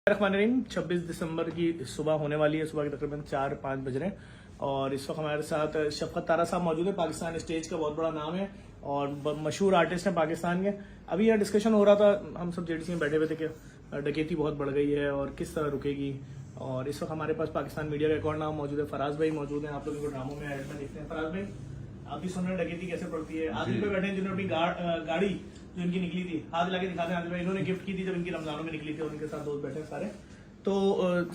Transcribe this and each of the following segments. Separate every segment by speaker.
Speaker 1: रहीम 26 दिसंबर की सुबह होने वाली है। सुबह के तकरीबन 4-5 बज रहे हैं और इस वक्त हमारे साथ शफकत तारा साहब मौजूद है। पाकिस्तान स्टेज का बहुत बड़ा नाम है और मशहूर आर्टिस्ट हैं पाकिस्तान के। अभी यह डिस्कशन हो रहा था, हम सब जेडीसी में बैठे हुए थे कि डकैती बहुत बढ़ गई है और किस तरह रुकेगी। और इस वक्त हमारे पास पाकिस्तान मीडिया का एक और नाम मौजूद है, फराज भाई मौजूद हैं। आप लोग इनको ड्रामों में एड में देखते हैं। फराज भाई, आप भी सुन रहे हैं डकैती कैसे पड़ती है। आदिल पे बैठे हैं जिन्होंने अपनी गाड़ी जो इनकी निकली थी, हाथ लगा के दिखाते हैं आदिल भाई, इन्होंने गिफ्ट की थी जब इनकी रमजानों में निकली थी और उनके साथ दोस्त बैठे हैं सारे। तो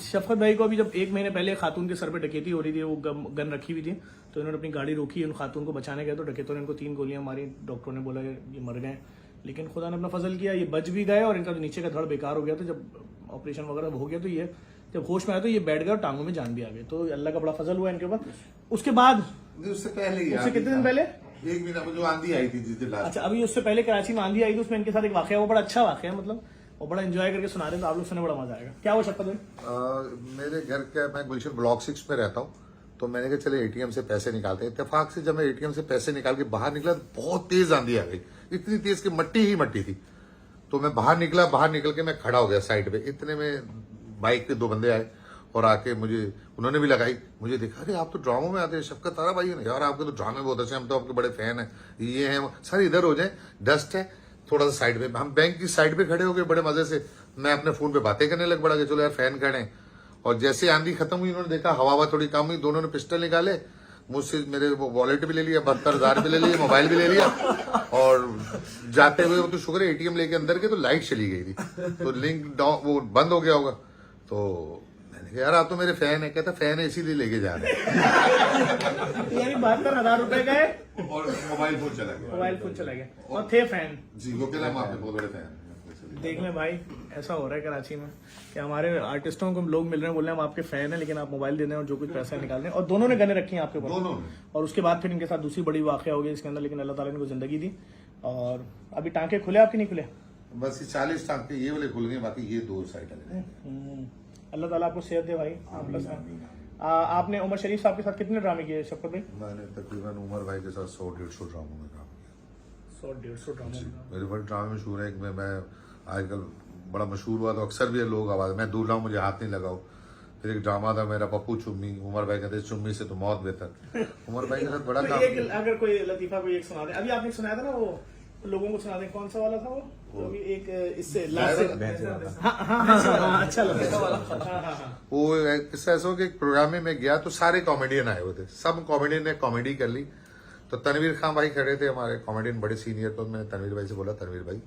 Speaker 1: शफकत भाई को अभी जब 1 महीने पहले खातून के सर पे डकैती हो रही थी, वो गन रखी हुई थी, तो इन्होंने अपनी गाड़ी रोकी, उन खातून को बचाने गए तो डकैतों ने इनको 3 गोलियां मारी। डॉक्टरों ने बोला कि ये मर गए, लेकिन खुदा ने अपना फजल किया, ये बच भी गए और इनका जो नीचे का धड़ बेकार हो गया था। जब ऑपरेशन वगैरह हो गया तो ये जब होश में आया तो ये बैठ गया और टांगों में जान भी आ गई। तो अल्लाह का बड़ा फजल हुआ इनके ऊपर। उसके बाद
Speaker 2: उससे पहले ही
Speaker 1: उससे कितने दिन पहले
Speaker 2: 1 महीना जो आंधी आई थी जिस दिन लास्ट।
Speaker 1: अच्छा, अभी उससे पहले कराची में आंधी आई थी, उसमें इनके साथ एक वाकया, वो बड़ा अच्छा वाकया है, मतलब वो बड़ा एंजॉय करके सुना रहे हैं, तो आप लोग सुनने बड़ा मजा आएगा। क्या वो शफकत भाई?
Speaker 2: मेरे घर का, मैं गुलशन ब्लॉक 6 में रहता हूँ, तो मैंने कहा चले एटीएम से पैसे निकालते हैं। इत्तेफाक से जब मैं एटीएम से पैसे निकाल के बाहर निकला तो बहुत तेज आंधी आ गई, इतनी तेज कि मट्टी ही मट्टी थी। तो मैं बाहर निकला, बाहर निकल के मैं खड़ा हो गया साइड पे। इतने में बाइक पे 2 बंदे आए और आके मुझे उन्होंने भी लगाई। मुझे देखा, अरे आप तो ड्रामों में आते हैं, शफकत तारा भाई है यार, आपके तो ड्रामे बहुत अच्छे, हम तो आपके बड़े फैन हैं, ये हैं सर, इधर हो जाए, डस्ट है थोड़ा सा साइड में। हम बैंक की साइड पे खड़े हो गए बड़े मजे से। मैं अपने फोन पे बातें करने लग पड़ा कि चलो यार फैन खड़े हैं। और जैसे आंधी खत्म हुई, इन्होंने देखा हवा थोड़ी कम हुई, दोनों ने पिस्टल निकाले, मुझसे मेरे वो वॉलेट भी ले लिया, 72,000 भी ले लिए, मोबाइल भी ले लिया। और जाते हुए वो तो शुक्र है एटीएम लेके अंदर के तो लाइट चली गई थी, तो लिंक वो बंद हो गया होगा। तो मैंने कहा यार आप तो मेरे फैन है। कहता फैन है इसीलिए लेके जा रहे हैं।
Speaker 1: यानी 72,000 रुपए गए
Speaker 2: और मोबाइल फोन चला गया,
Speaker 1: मोबाइल फोन चला गया और थे फैन
Speaker 2: जी। वो कहला हम आपके बहुत बड़े फैन हैं।
Speaker 1: देख लें भाई, ऐसा हो रहा है कराची में कि हमारे आर्टिस्टों को लोग मिल रहे हैं, बोल रहे हैं हम आपके फैन हैं, लेकिन आप मोबाइल दे दें और जो कुछ पैसा निकाल दें। और दोनों ने गने रखी हैं आपके ऊपर,
Speaker 2: दोनों ने।
Speaker 1: और उसके बाद फिर इनके साथ दूसरी बड़ी वाकया हो गई इसके अंदर, लेकिन अल्लाह ताला ने इनको जिंदगी दी। और अभी टांके खुले आपके, नहीं खुले?
Speaker 2: बस ये 40 टांके ये वाले खुल गए, बाकी ये 2 साइड है।
Speaker 1: अल्लाह ताला आपको सेहत दे भाई। आपने उमर शरीफ साहब के साथ कितने ड्रामे किए शफकत भाई?
Speaker 2: मैंने तकरीबन उमर भाई के साथ 100-150 ड्रामों में काम किया।
Speaker 1: 100-150 ड्रामे?
Speaker 2: मेरे बड़े ड्रामे मशहूर है। मैं आजकल बड़ा मशहूर हुआ तो अक्सर भी लोग आवाज, मैं दूर हूँ, मुझे हाथ नहीं लगाओ। फिर एक ड्रामा था मेरा, पप्पू चुम्मी। उमर भाई कहते चुम्मी से तो मौत बेहतर। उमर भाई के साथ बड़ा काम।
Speaker 1: अगर कोई लतीफा कोई एक सुना दे, अभी आपने सुनाया था ना, वो लोगों को सुना दे, कौन सा वाला था वो? तो एक इससे अच्छा लगा।
Speaker 2: वो किस्सा ऐसा हो कि एक प्रोग्राम में मैं गया तो सारे कॉमेडियन आए हुए थे, सब कॉमेडियन ने कॉमेडी कर ली। तो तनवीर खान भाई खड़े थे, हमारे कॉमेडियन बड़े सीनियर। तो मैंने तनवीर भाई से बोला, तनवीर भाई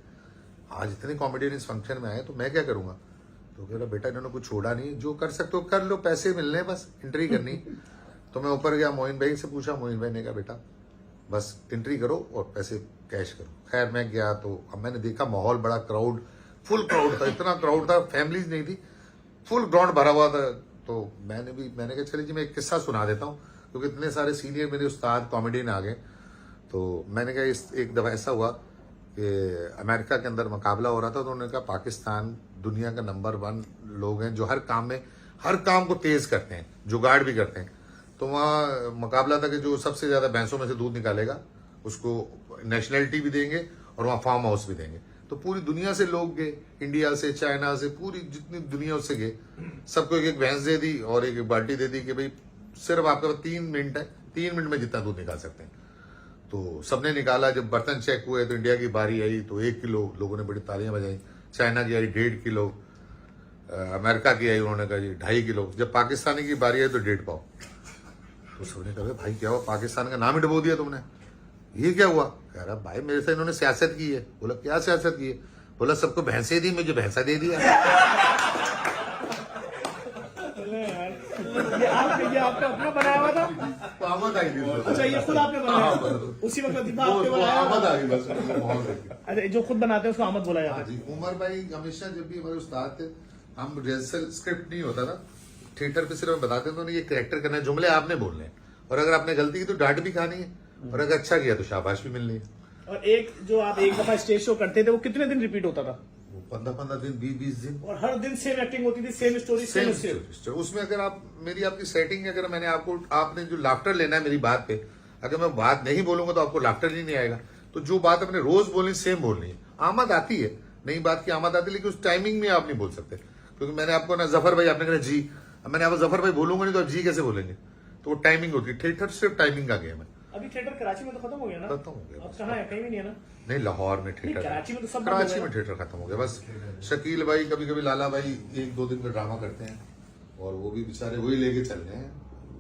Speaker 2: आज इतने कॉमेडियन इस फंक्शन में आए तो मैं क्या करूंगा? तो कह रहा बेटा इन्होंने कुछ छोड़ा नहीं, जो कर सकते हो कर लो, पैसे मिलने, बस एंट्री करनी। तो मैं ऊपर गया, मोइन भाई से पूछा, मोइन भाई ने कहा बेटा बस एंट्री करो और पैसे कैश करो। खैर मैं गया तो अब मैंने देखा माहौल बड़ा क्राउड, फुल क्राउड था, इतना क्राउड था, फैमिलीज नहीं थी, फुल ग्राउंड भरा हुआ था। तो मैंने कहा चलिए जी मैं एक किस्सा सुना देता हूँ, क्योंकि इतने सारे सीनियर मेरे उस्ताद कॉमेडियन आ गए। तो मैंने कहा एक दफा ऐसा हुआ कि अमेरिका के अंदर मुकाबला हो रहा था, तो उन्होंने कहा पाकिस्तान दुनिया का नंबर 1 लोग हैं जो हर काम को तेज करते हैं, जुगाड़ भी करते हैं। तो वहाँ मुकाबला था कि जो सबसे ज्यादा भैंसों में से दूध निकालेगा उसको नेशनलिटी भी देंगे और वहाँ फार्म हाउस भी देंगे। तो पूरी दुनिया से लोग गए, इंडिया से, चाइना से, पूरी जितनी दुनिया उससे गए, सबको एक भैंस दे दी और एक बाल्टी दे दी कि भाई सिर्फ आपके पास 3 मिनट है, 3 मिनट में जितना दूध निकाल सकते हैं। तो सबने निकाला। जब बर्तन चेक हुए तो इंडिया की बारी आई तो 1 किलो, लोगों ने बड़ी तालियां बजाई। चाइना की आई 1.5 किलो, अमेरिका की आई, उन्होंने कहा जी 2.5 किलो। जब पाकिस्तानी की बारी आई तो 1.5 पाव। तो सबने कहा भाई क्या हुआ, पाकिस्तान का नाम ही डुबो दिया तुमने, ये क्या हुआ? कह रहा भाई मेरे से इन्होंने सियासत की है। बोला क्या सियासत की है? बोला सबको भैंसे दी, मुझे भैंसा दे दिया।
Speaker 1: ये आपने अपना बनाया हुआ था?
Speaker 2: आमद आई थी।
Speaker 1: अच्छा, ये खुद आपने बनाया? उसी वक्त लतीफा आपने बनाया?
Speaker 2: आमद आ गई बस।
Speaker 1: अच्छा, जो खुद बनाते हैं उसको आमद बोला जाता है।
Speaker 2: जी, उमर भाई हमेशा जब भी हमारे उस्ताद थे, हम रिहर्सल स्क्रिप्ट नहीं होता था, थिएटर पे सिर्फ बताते थे ये कैरेक्टर करना है, जुमले आपने बोलने हैं, और अगर आपने गलती की तो डांट भी खानी है, और अगर अच्छा किया तो शाबाश भी मिलनी है।
Speaker 1: और एक जो आप एक दफा स्टेज शो करते थे, वो कितने दिन रिपीट होता था?
Speaker 2: 15-15 दिन, 20-20 दिन,
Speaker 1: और हर दिन सेम एक्टिंग होती थी, सेम स्टोरी, सेम
Speaker 2: सेम। उसमें अगर आपकी सेटिंग, अगर आपने जो लाफ्टर लेना है मेरी बात पे, अगर मैं बात नहीं बोलूंगा तो आपको लाफ्टर ही नहीं आएगा। तो जो बात अपने रोज बोलनी सेम बोलनी है। आमद आती है, नई बात की आमद आती है, लेकिन उस टाइमिंग में आप नहीं बोल सकते। क्योंकि मैंने आपको ना जफर भाई आपने कहा जी, अब मैंने आपको जफर भाई बोलूंगा नहीं तो आप जी कैसे बोलेंगे, तो वो टाइमिंग होती है। थिएटर सिर्फ टाइमिंग का गेम है।
Speaker 1: अभी थिएटर कराची में तो खत्म हो गया ना?
Speaker 2: खत्म हो गया
Speaker 1: अब
Speaker 2: बस।
Speaker 1: कहाँ है? कहीं भी नहीं है ना?
Speaker 2: नहीं, लाहौर में
Speaker 1: नहीं,
Speaker 2: थिएटर,
Speaker 1: कराची में तो सब बंद हो
Speaker 2: कराची
Speaker 1: गया
Speaker 2: में
Speaker 1: ना?
Speaker 2: थिएटर खत्म हो गया बस। शकील भाई कभी कभी लाला भाई 1-2 दिन का ड्रामा करते हैं, और वो भी बेचारे वही लेके चल रहे हैं।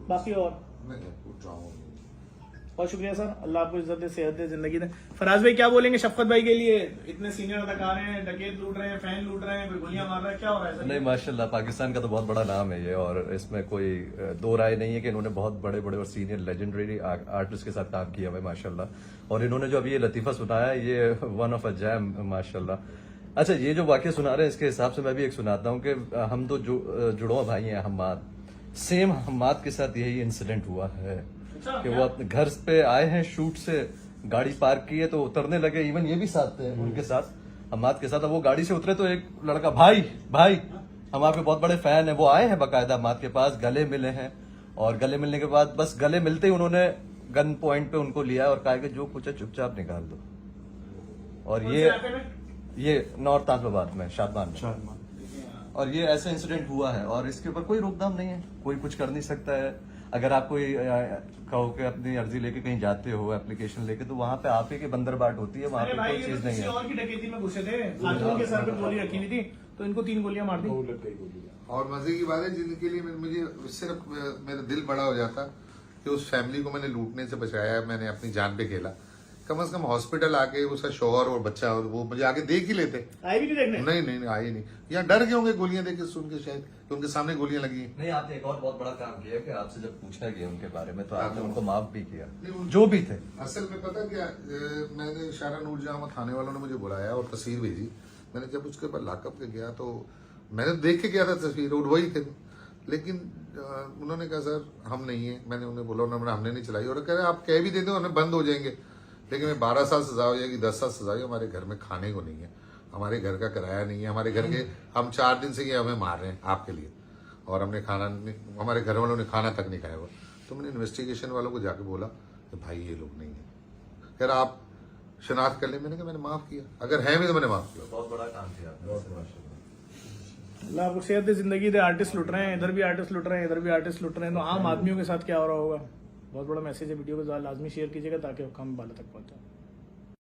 Speaker 1: बाकी और
Speaker 2: ड्रामा
Speaker 1: बहुत शुक्रिया सर, अल्लाह आपको इज्जत दे, सेहत दे, जिंदगी दे। फराज भाई क्या बोलेंगे शफकत भाई के लिए? इतने सीनियर अदाकार हैं, डकैत लूट रहे हैं, फैन लूट रहे हैं, कोई गोलियां मार रहा है, क्या हो रहा है सर?
Speaker 3: नहीं माशाल्लाह, पाकिस्तान का तो बहुत बड़ा नाम है ये, और इसमें कोई दो राय नहीं है कि इन्होंने बहुत बड़े बड़े और सीनियर लेजेंडरी आर्टिस्ट के साथ काम किया हुआ है माशाल्लाह। और इन्होंने जो अभी ये लतीफ़ा सुनाया, ये वन ऑफ अ जैम माशाल्लाह। अच्छा, ये जो वाक़या सुना रहे हैं इसके हिसाब से मैं भी एक सुनाता हूँ कि हम तो जुड़वा भाई हैं हम्माद, सेम हम्माद के साथ यही इंसिडेंट हुआ है कि वो अपने घर पे आए हैं शूट से, गाड़ी पार्क की है तो उतरने लगे, इवन ये भी साथ थे उनके साथ, हम्माद के साथ। अब वो गाड़ी से उतरे तो एक लड़का, भाई भाई हम आपके बहुत बड़े फैन हैं, वो आए हैं बाकायदा हम्माद के पास, गले मिले हैं, और गले मिलने के बाद बस गले मिलते ही उन्होंने गन पॉइंट पे उनको लिया और कहा कि जो कुछ है चुपचाप निकाल दो। और ये नॉर्थ आफलाबाद में, शादमान में। और ये ऐसा इंसिडेंट हुआ है, और इसके ऊपर कोई रोकथाम नहीं है, कोई कुछ कर नहीं सकता है। अगर आप कोई कहो कि अपनी अर्जी लेके कहीं जाते हो एप्लीकेशन लेके, तो वहां पे आप ही की बंदरबाट होती है, वहां पे कोई चीज नहीं है।
Speaker 1: और की डकैती में घुसे थे, खातून के सर पे गोली रखी हुई थी, तो इनको 3 गोलियां मार दी।
Speaker 2: और मजे की बात है जिनके लिए मुझे सिर्फ मेरा दिल बड़ा हो जाता कि उस फैमिली को मैंने लूटने से बचाया, मैंने अपनी जान पे खेला। कम से कम हॉस्पिटल आके उसका शौहर और बच्चा और वो मुझे आके देख ही लेते।
Speaker 1: आए भी नहीं देखने?
Speaker 2: नहीं आए नहीं, यहाँ डर गए होंगे गोलियां देख के सुन के, शायद कि उनके सामने गोलियां लगी हैं।
Speaker 3: नहीं, आपने एक और बहुत बड़ा काम किया कि आपसे जब पूछा गया उनके बारे में तो आपने उनको माफ भी किया, जो भी थे।
Speaker 2: असल में पता क्या, मैंने इशारा नूर जहां थाने वालों ने मुझे बुलाया और तस्वीर भेजी। मैंने जब उसके बाद लॉकअप पे गया तो मैंने देख के गया था तस्वीर, और वही थे। लेकिन उन्होंने कहा सर हम नहीं है, मैंने उन्हें बोला, उन्होंने हमने नहीं चलाई, और कह रहे आप कह भी देते हो हमें बंद हो जाएंगे, लेकिन 12 साल सजा हो जाएगी, 10 साल सजा हो, हमारे घर में खाने को नहीं है, हमारे घर का किराया नहीं है, हमारे घर के हम 4 दिन से ये हमें मार रहे हैं आपके लिए, और हमने खाना, हमारे घर वालों ने खाना तक नहीं खाया हुआ। तो मैंने इन्वेस्टिगेशन वालों को जाके बोला कि भाई ये लोग नहीं है, कह रहा आप शनाख्त कर ले। मैंने कहा मैंने माफ किया, अगर है भी तो मैंने माफ किया।
Speaker 3: बहुत बड़ा काम किया आपने।
Speaker 1: अल्लाह आपको सेहत दे, जिंदगी दे। आर्टिस्ट लुट रहे हैं, इधर भी आर्टिस्ट लुट रहे हैं, इधर भी आर्टिस्ट लुट रहे हैं, तो आम आदमियों के साथ क्या हो रहा होगा? बहुत बड़ा मैसेज है, वीडियो को लाजमी शेयर कीजिएगा ताकि हम बाला तक पहुंचे।